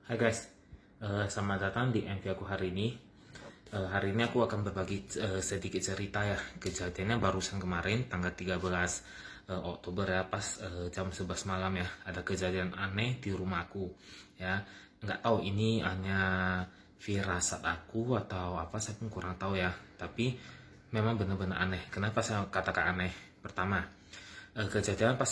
Hai guys, selamat datang di MV aku hari ini. Hari ini aku akan berbagi sedikit cerita ya. Kejadiannya barusan kemarin, tanggal 13 Oktober ya, pas jam 11 malam ya. Ada kejadian aneh di rumahku ya. Nggak tahu ini hanya firasat aku atau apa, saya pun kurang tahu ya. Tapi memang benar-benar aneh. Kenapa saya katakan aneh? Pertama, kejadian pas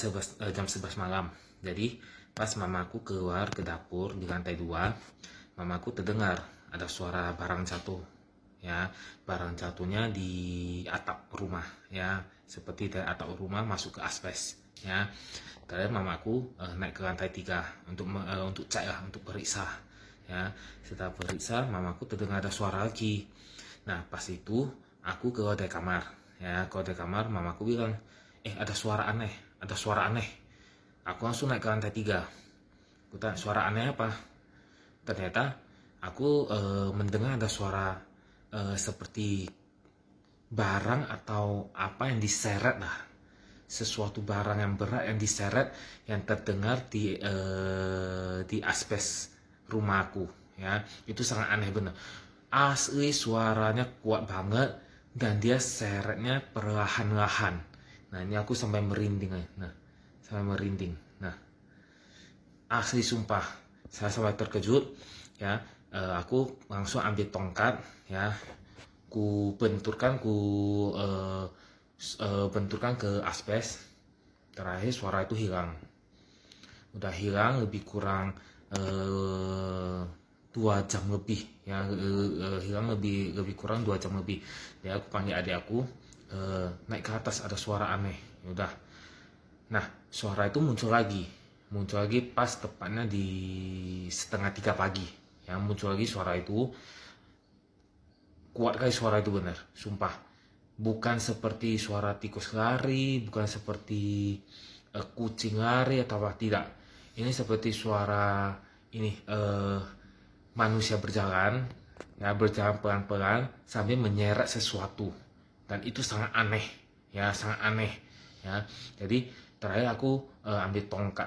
jam 11 malam. Jadi pas mamaku keluar ke dapur di lantai 2, mamaku terdengar ada suara barang jatuh ya. Barang jatuhnya di atap rumah ya, seperti dari atap rumah masuk ke aspes ya. Kemudian mamaku naik ke lantai 3 untuk cek lah, untuk periksa ya. Setelah periksa, mamaku terdengar ada suara lagi. Nah pas itu aku keluar dari kamar ya. Keluar dari kamar, mamaku bilang, ada suara aneh, ada suara aneh. Aku langsung naik ke lantai 3. Aku tanya, suara aneh apa? Ternyata aku mendengar ada suara seperti barang atau apa yang diseret lah. Sesuatu barang yang berat yang diseret, yang terdengar di aspes rumahku ya. Itu sangat aneh bener. Asli suaranya kuat banget dan dia seretnya perlahan-lahan. Nah ini aku sampai merinding. Nah asli sumpah, saya sampai terkejut ya. Aku langsung ambil tongkat ya, benturkan ke aspes. Terakhir suara itu hilang, udah hilang lebih kurang 2 jam lebih ya. Hilang lebih kurang 2 jam lebih ya. Aku panggil adik aku, naik ke atas, ada suara aneh. Udah, nah suara itu muncul lagi pas tepatnya di 2:30 pagi ya. Muncul lagi suara itu, kuat kali suara itu, bener sumpah. Bukan seperti suara tikus lari, bukan seperti kucing lari atau apa, tidak. Ini seperti suara ini manusia berjalan ya, berjalan pelan-pelan sambil menyeret sesuatu, dan itu sangat aneh ya, sangat aneh ya. Jadi terakhir aku ambil tongkat,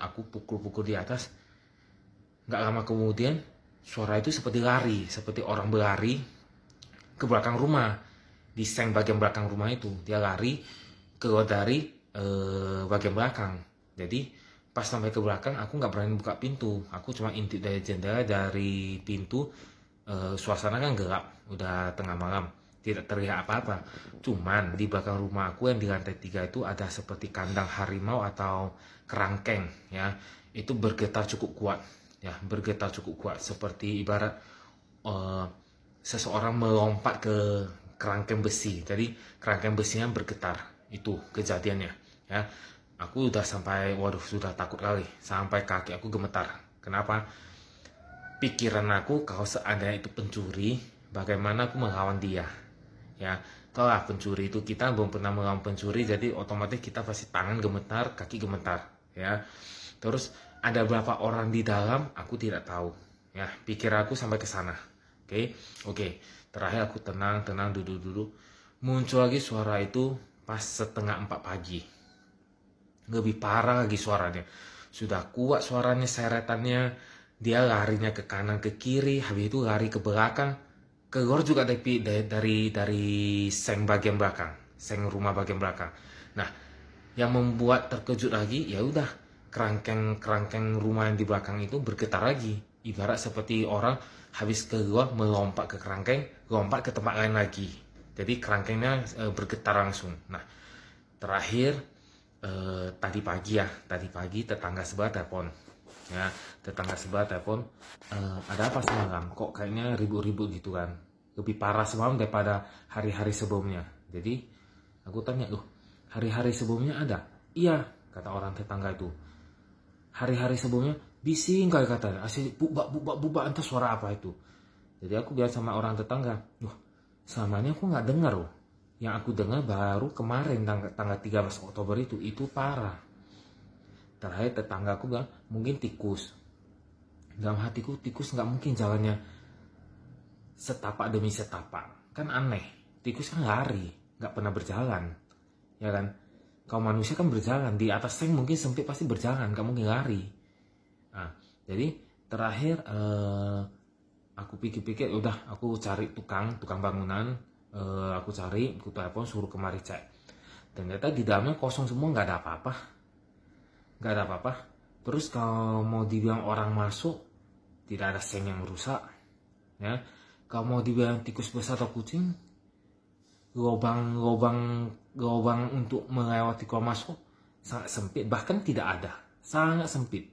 aku pukul-pukul di atas. Nggak lama kemudian suara itu seperti lari, seperti orang berlari ke belakang rumah. Di seng bagian belakang rumah itu dia lari keluar dari bagian belakang. Jadi pas sampai ke belakang, aku nggak berani buka pintu. Aku cuma intip dari jendela, dari pintu. Suasana kan gelap, udah tengah malam, tidak terlihat apa-apa. Cuman di belakang rumah aku yang di lantai 3 itu ada seperti kandang harimau atau kerangkeng ya. Itu bergetar cukup kuat ya, seperti ibarat seseorang melompat ke kerangkeng besi. Jadi kerangkeng besinya bergetar. Itu kejadiannya ya. Aku udah sampai, waduh, sudah takut kali, sampai kaki aku gemetar. Kenapa? Pikiran aku, kalau seandainya itu pencuri, bagaimana aku melawan dia ya. Kalau pencuri itu, kita belum pernah melawan pencuri, jadi otomatis kita pasti tangan gemetar, kaki gemetar ya. Terus ada berapa orang di dalam, aku tidak tahu ya. Pikiran aku sampai ke sana. Oke. Terakhir aku tenang, duduk. Muncul lagi suara itu pas 3:30 pagi. Lebih parah lagi suaranya. Sudah kuat suaranya, seretannya. Dia larinya ke kanan ke kiri, habis itu lari ke belakang, keluar juga dari seng bagian belakang, seng rumah bagian belakang. Nah, yang membuat terkejut lagi, ya udah, kerangkeng rumah yang di belakang itu bergetar lagi, ibarat seperti orang habis keluar melompat ke kerangkeng, lompat ke tempat lain lagi. Jadi kerangkengnya bergetar langsung. Nah, terakhir tadi pagi tetangga sebelah telepon ya. Ada apa semalam, kok kayaknya ribut-ribut gitu kan. Lebih parah semalam daripada hari-hari sebelumnya. Jadi aku tanya, loh, hari-hari sebelumnya ada? Iya, kata orang tetangga itu. Hari-hari sebelumnya bising kali katanya, asli bubak entah suara apa itu. Jadi aku bilang sama orang tetangga, loh, selama ini aku nggak dengar loh. Yang aku dengar baru kemarin tanggal 13 Oktober itu parah. Terakhir tetangga aku bilang, mungkin tikus. Dalam hatiku, tikus nggak mungkin jalannya setapak demi setapak, kan aneh. Tikus kan lari, nggak pernah berjalan ya kan. Kalau manusia kan berjalan, di atas seng mungkin sempit, pasti berjalan, nggak mungkin lari. Nah, Jadi terakhir aku pikir-pikir udah aku cari tukang bangunan, aku telepon suruh kemari cek. Ternyata di dalamnya kosong semua, nggak ada apa-apa. Terus kalau mau dibilang orang masuk, tidak ada seng yang rusak, ya. Kalau mau dibilang tikus besar atau kucing, lubang untuk melewati keluar masuk sangat sempit, bahkan tidak ada, sangat sempit.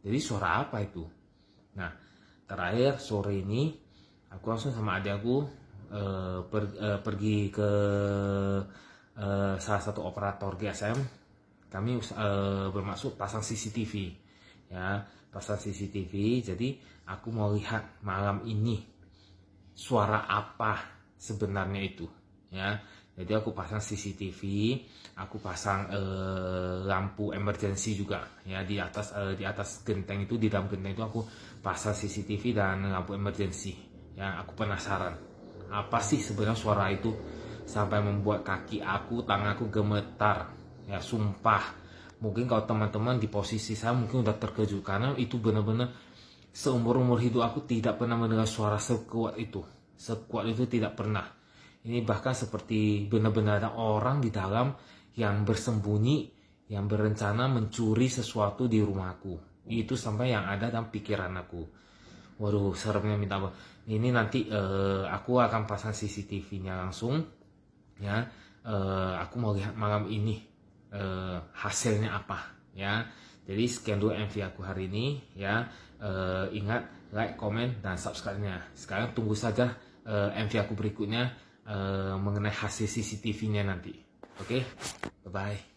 Jadi suara apa itu? Nah, terakhir sore ini aku langsung sama adik aku pergi ke salah satu operator GSM. Kami bermaksud pasang CCTV, ya, pasang CCTV. Jadi aku mau lihat malam ini suara apa sebenarnya itu, ya. Jadi aku pasang CCTV, aku pasang lampu emergency juga, ya, di atas genteng itu, di dalam genteng itu aku pasang CCTV dan lampu emergency. Ya, aku penasaran apa sih sebenarnya suara itu sampai membuat kaki aku, tangan aku gemetar. Ya, sumpah. Mungkin kalau teman-teman di posisi saya mungkin udah terkejut, karena itu benar-benar seumur-umur hidup aku tidak pernah mendengar suara sekuat itu. Sekuat itu tidak pernah. Ini bahkan seperti benar-benar ada orang di dalam yang bersembunyi, yang berencana mencuri sesuatu di rumahku. Itu sampai yang ada dalam pikiran aku. Waduh, seremnya minta ampun. Ini nanti aku akan pasang CCTV-nya langsung, ya. Aku mau lihat malam ini hasilnya apa, ya. Jadi sekian dulu MV aku hari ini, ya. Ingat like, komen, dan subscribe-nya. Sekarang tunggu saja MV aku berikutnya mengenai hasil CCTV-nya nanti. Oke, bye-bye.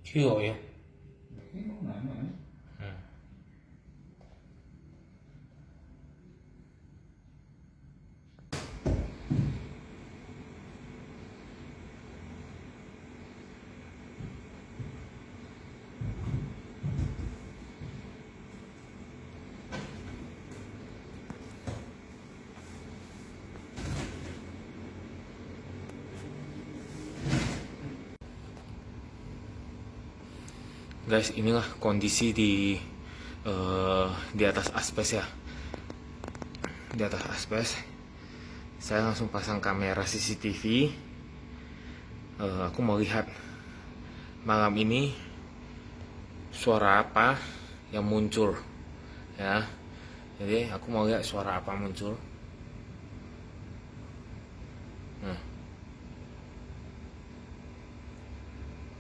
Kyo ya. Guys, inilah kondisi di atas aspes, ya. Di atas aspes, saya langsung pasang kamera CCTV. Aku mau lihat malam ini suara apa yang muncul, ya. Jadi aku mau lihat suara apa muncul. Nah,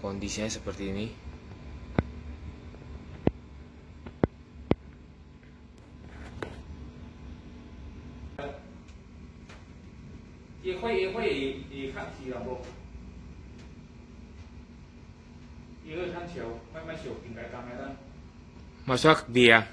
kondisinya seperti ini. Masak dia.